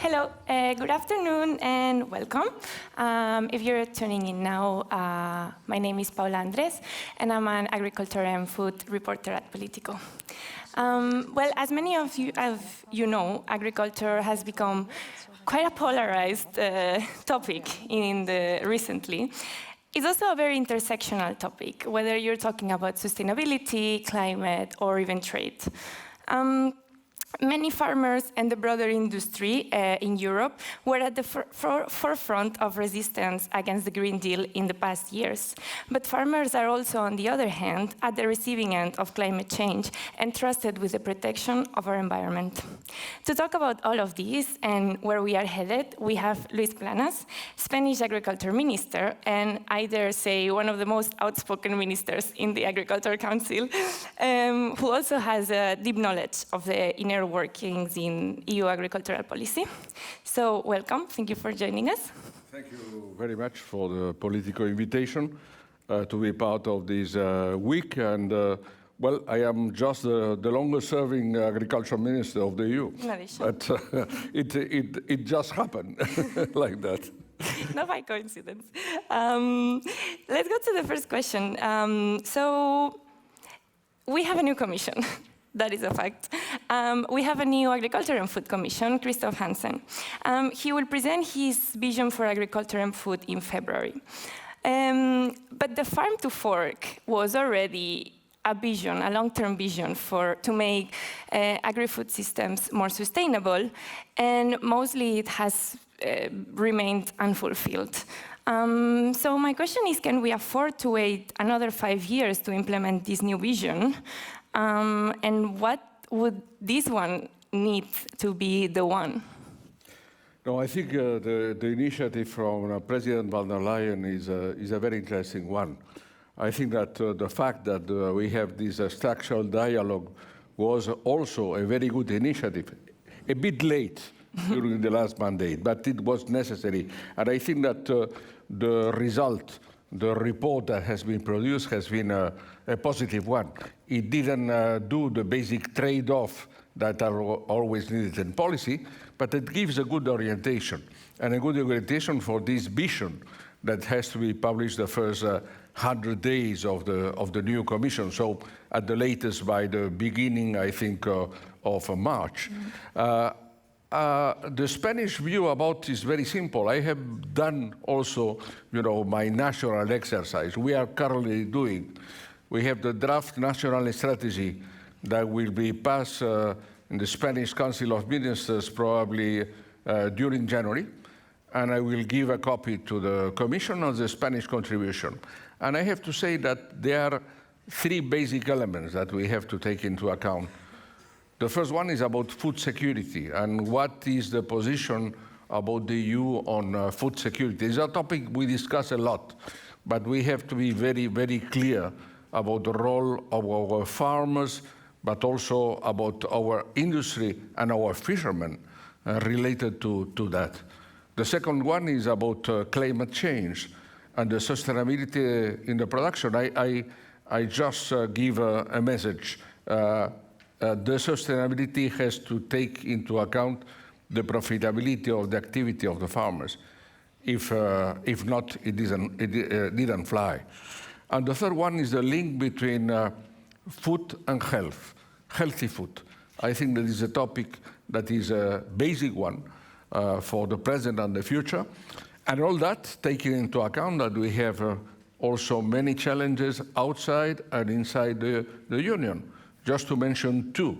Hello, good afternoon and welcome. If you're tuning in now, my name is Paula Andres and I'm an agriculture and food reporter at Politico. Well, as many of you know, agriculture has become quite a polarized topic recently. It's also a very intersectional topic, whether you're talking about sustainability, climate, or even trade. Many farmers and the broader industry in Europe were at the forefront of resistance against the Green Deal in the past years. But farmers are also, on the other hand, at the receiving end of climate change, entrusted with the protection of our environment. To talk about all of this and where we are headed, we have Luis Planas, Spanish Agriculture Minister, and I dare say one of the most outspoken ministers in the Agriculture Council, who also has a deep knowledge of the inner workings in EU agricultural policy. So welcome, thank you for joining us. Thank you very much for the Politico invitation to be part of this week. And well, I am just the longest serving agriculture minister of the EU. But it just happened like that. Not by coincidence. Let's go to the first question. So we have a new commission. That is a fact. We have a new Agriculture and Food Commission, Christoph Hansen. He will present his vision for agriculture and food in February. But the farm to fork was already a vision, a long-term vision to make agri-food systems more sustainable, and mostly it has remained unfulfilled. So my question is, can we afford to wait another 5 years to implement this new vision? And what would this one need to be the one? No, I think the initiative from President von der Leyen is a very interesting one. I think that the fact that we have this structural dialogue was also a very good initiative. A bit late during the last mandate, but it was necessary. And I think that the result, the report that has been produced has been a positive one. It didn't do the basic trade-off that are always needed in policy, but it gives a good orientation, and a good orientation for this vision that has to be published the first 100 days of the new commission, so at the latest by the beginning, I think, of March. The Spanish view about this is very simple. I have done also, my national exercise. We are currently doing. We have the draft national strategy that will be passed in the Spanish Council of Ministers probably during January. And I will give a copy to the Commission of the Spanish contribution. And I have to say that there are 3 basic elements that we have to take into account. The first one is about food security and what is the position about the EU on food security. It's a topic we discuss a lot, but we have to be very, very clear about the role of our farmers, but also about our industry and our fishermen related to that. The second one is about climate change and the sustainability in the production. I just give a message. The sustainability has to take into account the profitability of the activity of the farmers. If not, it didn't fly. And the third one is the link between food and health, healthy food. I think that is a topic that is a basic one for the present and the future. And all that taking into account that we have also many challenges outside and inside the Union. Just to mention 2.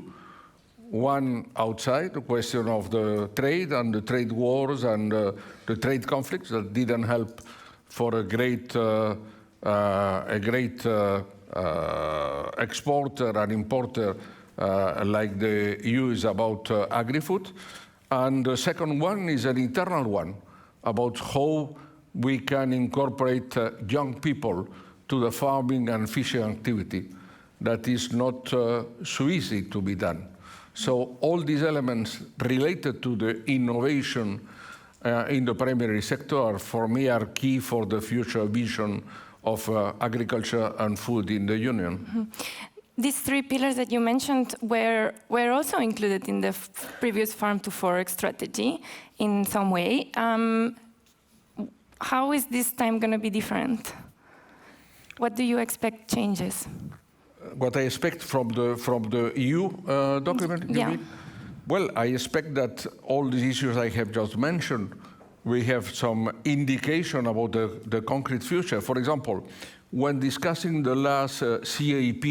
One outside, the question of the trade and the trade wars and the trade conflicts that didn't help for a great exporter and importer like the EU is about agri-food. And the second one is an internal one about how we can incorporate young people to the farming and fishing activity. That is not so easy to be done. So all these elements related to the innovation in the primary sector, for me, are key for the future vision of agriculture and food in the Union. these three pillars that you mentioned were also included in the previous Farm to Fork strategy in some way. How is this time going to be different? What do you expect changes? What I expect from the EU document, you mean? Well, I expect that all the issues I have just mentioned, we have some indication about the concrete future. For example, when discussing the last CAP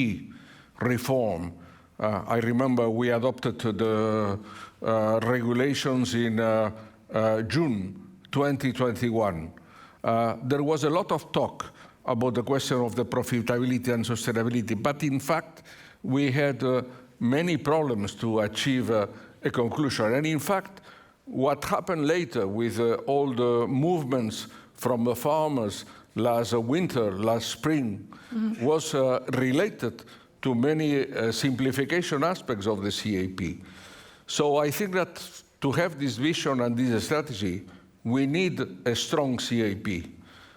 reform, I remember we adopted the regulations in June 2021. There was a lot of talk about the question of the profitability and sustainability, but in fact, we had many problems to achieve a conclusion. And in fact, what happened later with all the movements from the farmers last winter, last spring, was related to many simplification aspects of the CAP. So I think that to have this vision and this strategy, we need a strong CAP.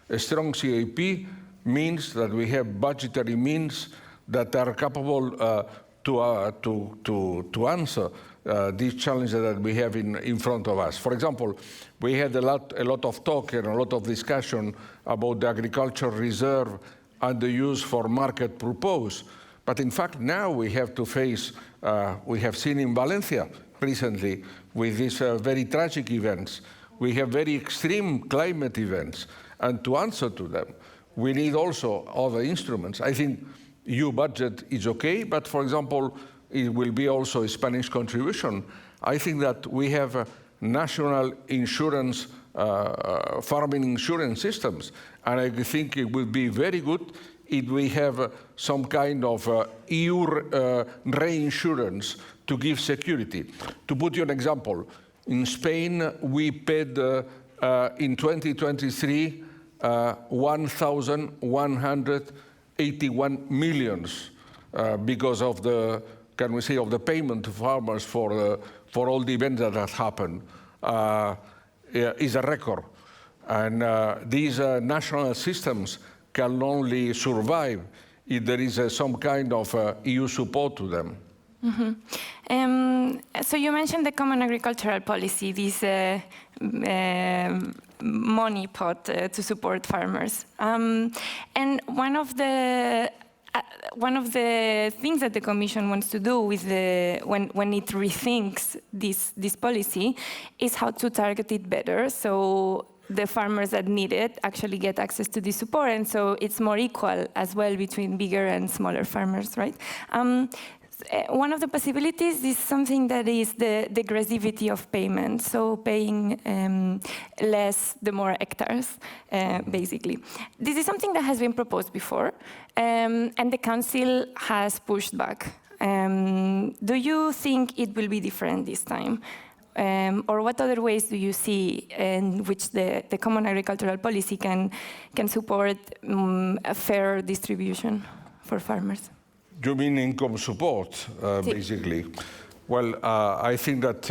A strong CAP means that we have budgetary means that are capable to answer these challenges that we have in front of us. For example, we had a lot of talk and a lot of discussion about the agricultural reserve and the use for market purpose. But in fact, now we have to face, we have seen in Valencia recently with these very tragic events, we have very extreme climate events, and to answer to them, we need also other instruments. I think EU budget is okay, but for example, it will be also a Spanish contribution. I think that we have national insurance, farming insurance systems, and I think it would be very good if we have some kind of EU reinsurance to give security. To put you an example, in Spain, we paid in 2023 1,181 million because of the, can we say, of the payment to farmers for all the events that have happened. Is a record. And these national systems can only survive if there is some kind of EU support to them. So you mentioned the common agricultural policy, this money pot to support farmers. And one of the things that the Commission wants to do with when it rethinks this policy is how to target it better, so the farmers that need it actually get access to this support, and so it's more equal as well between bigger and smaller farmers, right? One of the possibilities is something that is the degressivity of payment, so paying less the more hectares, basically. This is something that has been proposed before, and the Council has pushed back. Do you think it will be different this time? Or what other ways do you see in which the Common Agricultural Policy can support a fair distribution for farmers? You mean income support, basically? Well, I think that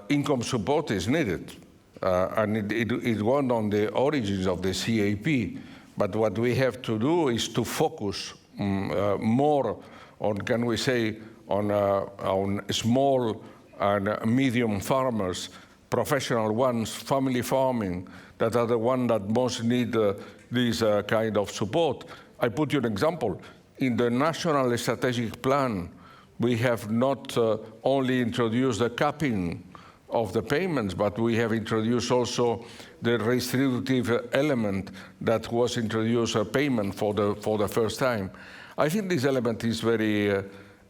income support is needed, and it went on the origins of the CAP. But what we have to do is to focus more on, can we say, on small and medium farmers, professional ones, family farming, that are the ones that most need this kind of support. I put you an example. In the National Strategic Plan, we have not only introduced the capping of the payments, but we have introduced also the redistributive element that was introduced a payment for the first time. I think this element is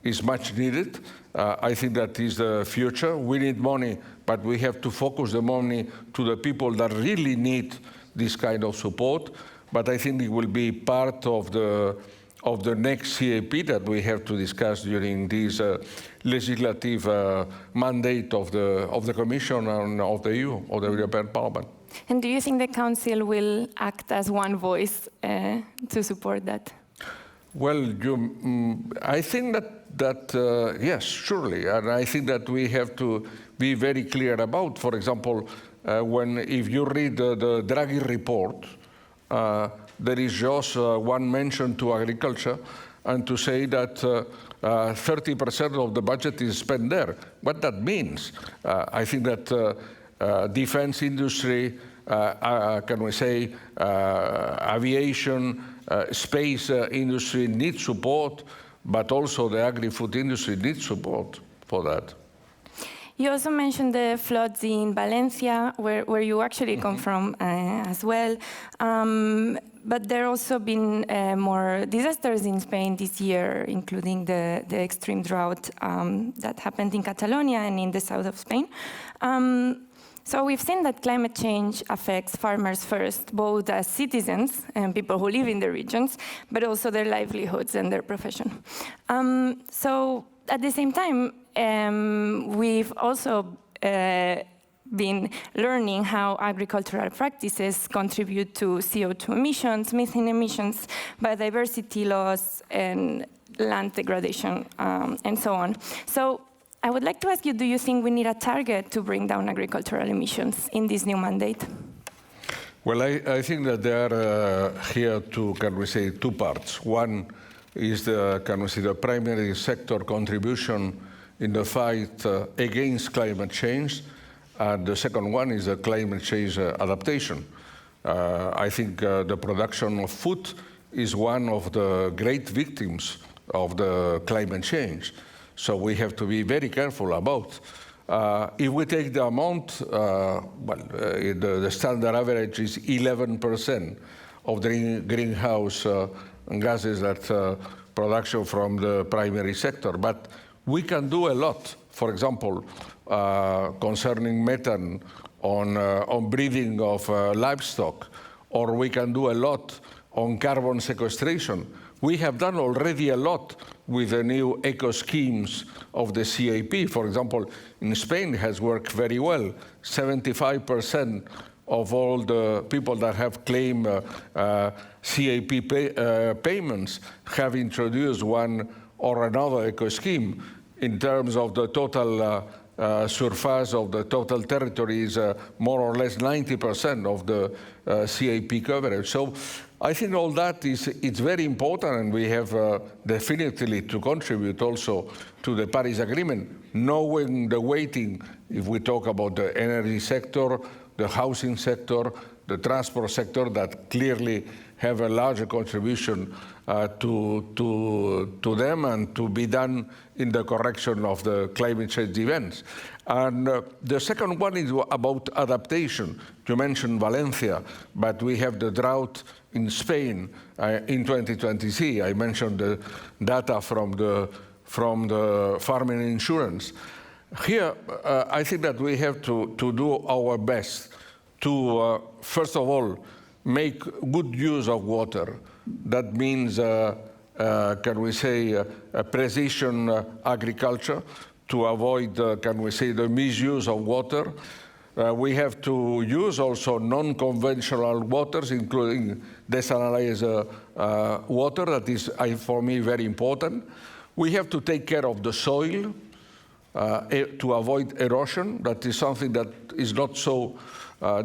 is much needed. I think that is the future. We need money, but we have to focus the money to the people that really need this kind of support. But I think it will be part of the next CAP that we have to discuss during this legislative mandate of the Commission and of the EU, of the European Parliament. And do you think the Council will act as one voice to support that? Well, I think that yes, surely, and I think that we have to be very clear about. For example, if you read the Draghi report, there is just one mention to agriculture, and to say that 30% of the budget is spent there. What that means, I think that defense industry, can we say, aviation, space industry needs support, but also the agri-food industry needs support for that. You also mentioned the floods in Valencia, where you actually come from as well. But there have also been more disasters in Spain this year, including the extreme drought that happened in Catalonia and in the south of Spain. So we've seen that climate change affects farmers first, both as citizens and people who live in the regions, but also their livelihoods and their profession. So at the same time, we've also been learning how agricultural practices contribute to CO2 emissions, methane emissions, biodiversity loss, and land degradation, and so on. So I would like to ask you, do you think we need a target to bring down agricultural emissions in this new mandate? Well, I think that there are here two parts. One is the primary sector contribution in the fight against climate change, and the second one is the climate change adaptation. I think the production of food is one of the great victims of the climate change. So we have to be very careful about. If we take the amount, the standard average is 11% of the greenhouse gases that production from the primary sector. But we can do a lot, for example, concerning methane on breeding of livestock, or we can do a lot on carbon sequestration. We have done already a lot with the new eco schemes of the CAP. For example, in Spain it has worked very well. 75% of all the people that have claimed CAP payments have introduced one or another eco scheme. In terms of the total surface of the total territory is more or less 90% of the CAP coverage. So I think all that it's very important, and we have definitely to contribute also to the Paris Agreement, knowing the weighting, if we talk about the energy sector, the housing sector, the transport sector, that clearly have a larger contribution to them and to be done in the correction of the climate change events. And the second one is about adaptation. You mentioned Valencia, but we have the drought in Spain in 2023. I mentioned the data from the farming insurance. Here, I think that we have to do our best to, first of all, make good use of water. That means, can we say, precision agriculture to avoid, can we say, the misuse of water. We have to use also non-conventional waters, including desalinized water. That is, for me, very important. We have to take care of the soil to avoid erosion. That is something that is not so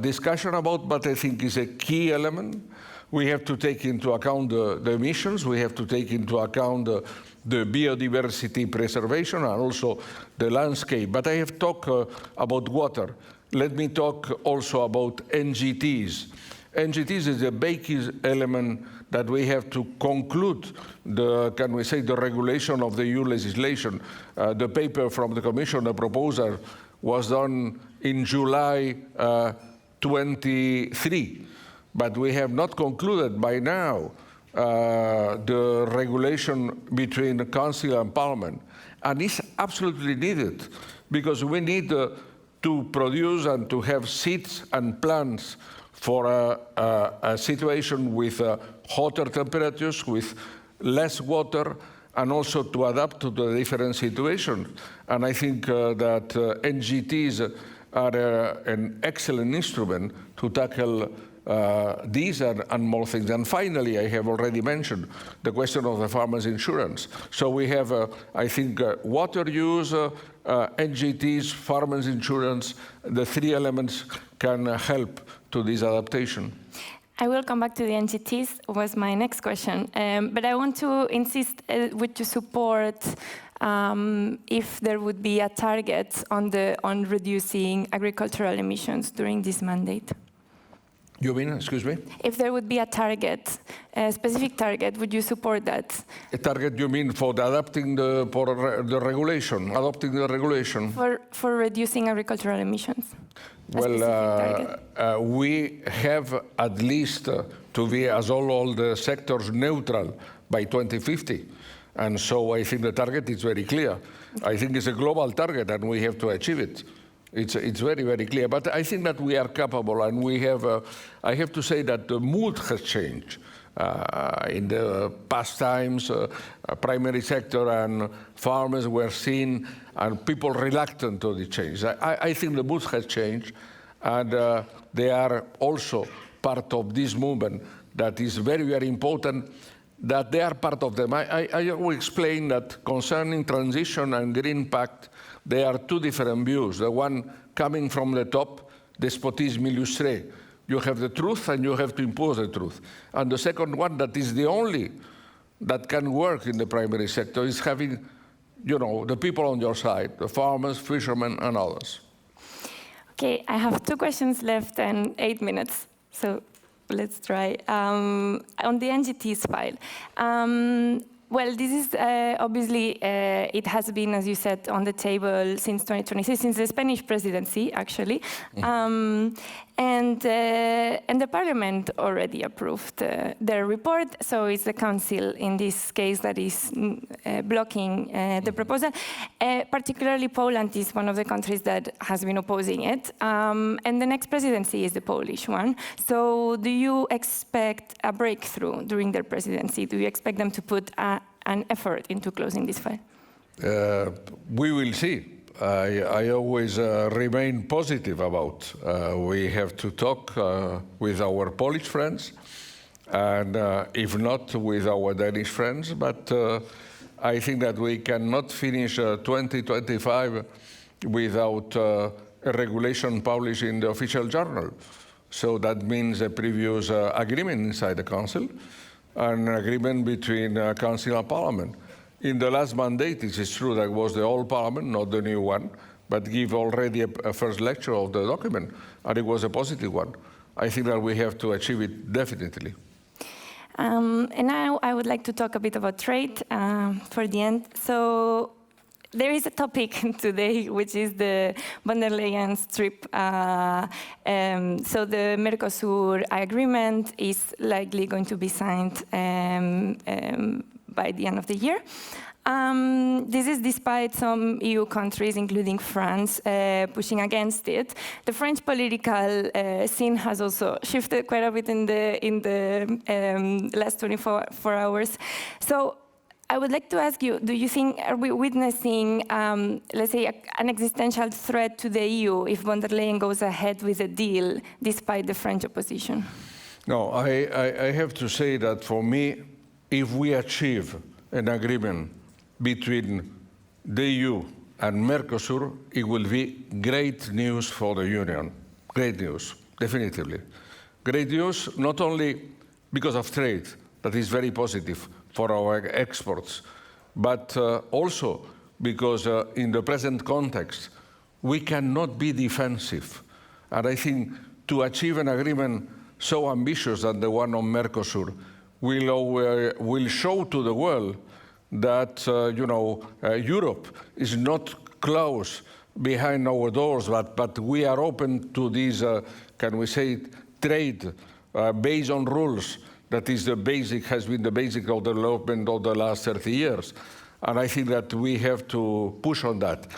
discussion about, but I think is a key element. We have to take into account the emissions. We have to take into account the biodiversity preservation and also the landscape. But I have talked about water. Let me talk also about NGTs. NGTs is a basic element that we have to conclude the, can we say, the regulation of the EU legislation. The paper from the Commission, the proposal, was done in July 23. But we have not concluded by now the regulation between the Council and Parliament. And it's absolutely needed, because we need to produce and to have seeds and plants for a situation with hotter temperatures, with less water, and also to adapt to the different situations. And I think that NGTs are an excellent instrument to tackle these and more things. And finally, I have already mentioned the question of the farmers' insurance. So we have, I think, water use, NGTs, farmers' insurance. The three elements can help to this adaptation. I will come back to the NGTs, was my next question. But I want to insist, would you support if there would be a target on reducing agricultural emissions during this mandate? You mean, excuse me? If there would be a target, a specific target, would you support that? A target, you mean, for adopting the regulation? For reducing agricultural emissions. Well, we have at least to be, as all the sectors, neutral by 2050. And so I think the target is very clear. I think it's a global target, and we have to achieve it. It's very, very clear. But I think that we are capable, and we have, I have to say that the mood has changed. In the past times, primary sector and farmers were seen, and people reluctant to the change. I think the mood has changed, and they are also part of this movement that is very, very important, that they are part of them. I will explain that concerning transition and Green Pact, there are two different views. The one coming from the top, despotisme illustré. You have the truth and you have to impose the truth. And the second one, that is the only that can work in the primary sector, is having, the people on your side, the farmers, fishermen, and others. Okay, I have 2 questions left and 8 minutes. So let's try. On the NGTs file. Well, this is obviously, it has been, as you said, on the table since 2026, since the Spanish presidency, actually. And the Parliament already approved their report, so it's the Council in this case that is blocking the proposal. Particularly Poland is one of the countries that has been opposing it, and the next presidency is the Polish one. So do you expect a breakthrough during their presidency? Do you expect them to put an effort into closing this file? We will see. I always remain positive about. We have to talk with our Polish friends, and if not with our Danish friends, but I think that we cannot finish 2025 without a regulation published in the official journal. So that means a previous agreement inside the Council, an agreement between Council and Parliament. In the last mandate, it is true that was the old Parliament, not the new one, but give already a first lecture of the document, and it was a positive one. I think that we have to achieve it definitely. And now I would like to talk a bit about trade for the end. So there is a topic today, which is the von der Leyen's trip. So the Mercosur agreement is likely going to be signed by the end of the year. This is despite some EU countries, including France, pushing against it. The French political scene has also shifted quite a bit in the last 24 hours. So I would like to ask you, do you think, are we witnessing, let's say, an existential threat to the EU if von der Leyen goes ahead with a deal despite the French opposition? No, I have to say that for me, if we achieve an agreement between the EU and Mercosur, it will be great news for the Union. Great news, definitively. Great news not only because of trade, that is very positive for our exports, but also because in the present context, we cannot be defensive. And I think to achieve an agreement so ambitious as the one on Mercosur will show to the world that Europe is not closed behind our doors, but we are open to these, can we say, trade based on rules. That is has been the basic of the development of the last 30 years. And I think that we have to push on that.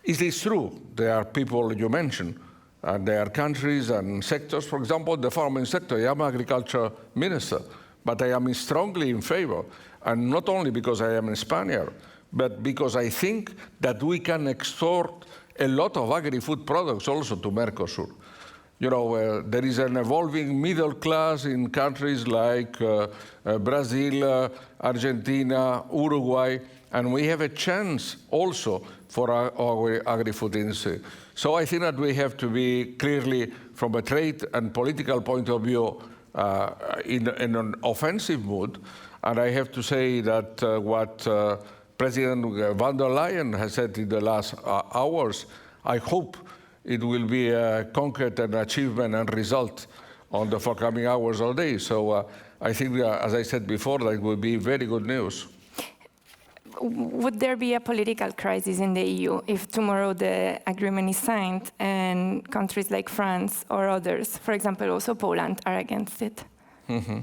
It is true, there are people you mentioned, and there are countries and sectors, for example, the farming sector. I am agriculture minister, but I am strongly in favor. And not only because I am a Spaniard, but because I think that we can export a lot of agri-food products also to Mercosur. There is an evolving middle class in countries like Brazil, Argentina, Uruguay, and we have a chance also for our agri-food industry. So I think that we have to be clearly, from a trade and political point of view, in an offensive mood. And I have to say that what President von der Leyen has said in the last hours, I hope it will be a concrete and achievement and result on the forthcoming hours or days. So I think, as I said before, that will be very good news. Would there be a political crisis in the EU if tomorrow the agreement is signed and countries like France or others, for example, also Poland, are against it? Mm-hmm.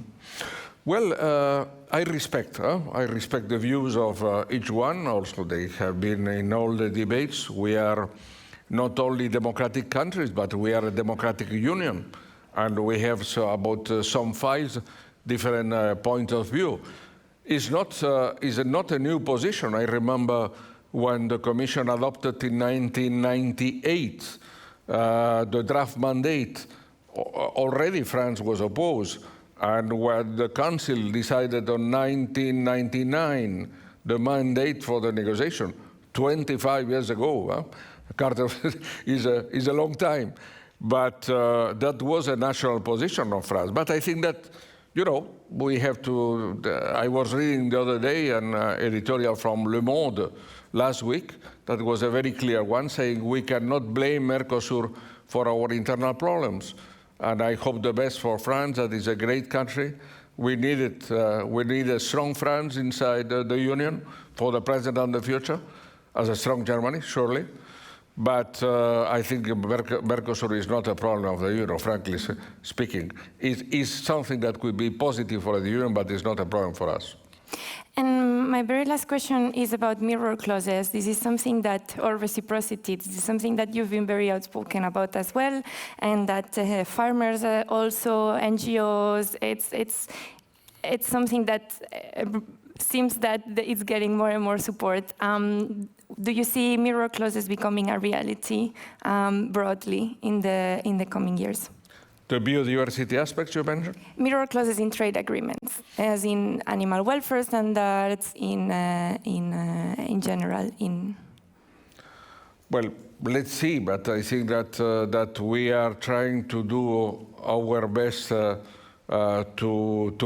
Well, I respect the views of each one. Also, they have been in all the debates. We are not only democratic countries, but we are a democratic union. And we have about some 5 different points of view. It's not a new position. I remember when the Commission adopted in 1998 the draft mandate, already France was opposed. And when the Council decided on 1999 the mandate for the negotiation, 25 years ago, Carter is a long time. But that was a national position of France. But I think that, you know, we have to, I was reading the other day an editorial from Le Monde last week that was a very clear one, saying we cannot blame Mercosur for our internal problems. And I hope the best for France. That is a great country. We need it. We need a strong France inside the Union for the present and the future, as a strong Germany, surely. But I think Mercosur is not a problem of the Union, frankly speaking. It is something that could be positive for the Union, but it's not a problem for us. And my very last question is about mirror clauses. This is something that, or reciprocity, this is something that you've been very outspoken about as well, and that farmers also, NGOs, it's something that seems that it's getting more and more support. Do you see mirror clauses becoming a reality broadly in the coming years? The biodiversity aspects you mentioned? Mirror clauses in trade agreements, as in animal welfare standards, in general. Well, let's see, but I think that we are trying to do our best to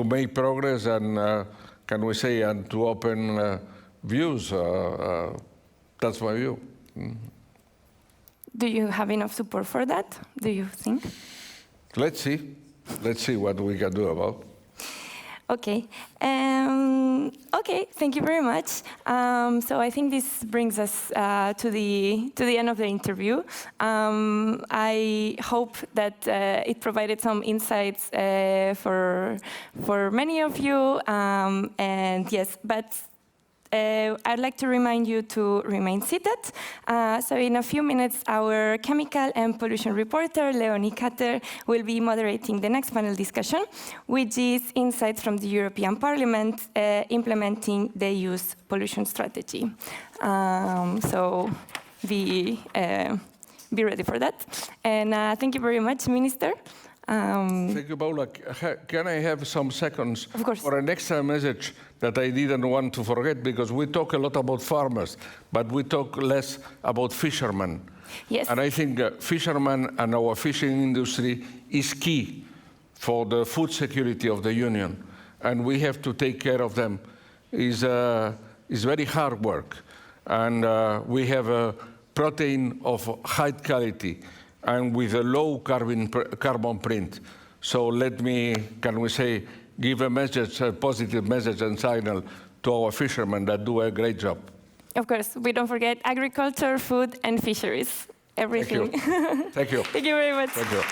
make progress and, can we say, and to open views. That's my view. Mm. Do you have enough support for that, do you think? Let's see. Let's see what we can do about. Okay. Okay, thank you very much. So I think this brings us to the end of the interview. I hope that it provided some insights for many of you. And yes, but I'd like to remind you to remain seated. So in a few minutes, our chemical and pollution reporter, Leonie Katter, will be moderating the next panel discussion, which is insights from the European Parliament implementing the EU's pollution strategy. So be ready for that. And thank you very much, Minister. Thank you, Paula. Can I have some seconds for an extra message that I didn't want to forget, because we talk a lot about farmers, but we talk less about fishermen. Yes. And I think fishermen and our fishing industry is key for the food security of the Union, and we have to take care of them. It's very hard work, and we have a protein of high quality and with a low carbon print. So let me, can we say, give a message, a positive message and signal to our fishermen that do a great job. Of course, we don't forget agriculture, food, and fisheries. Everything. Thank you. Thank you. Thank you very much. Thank you.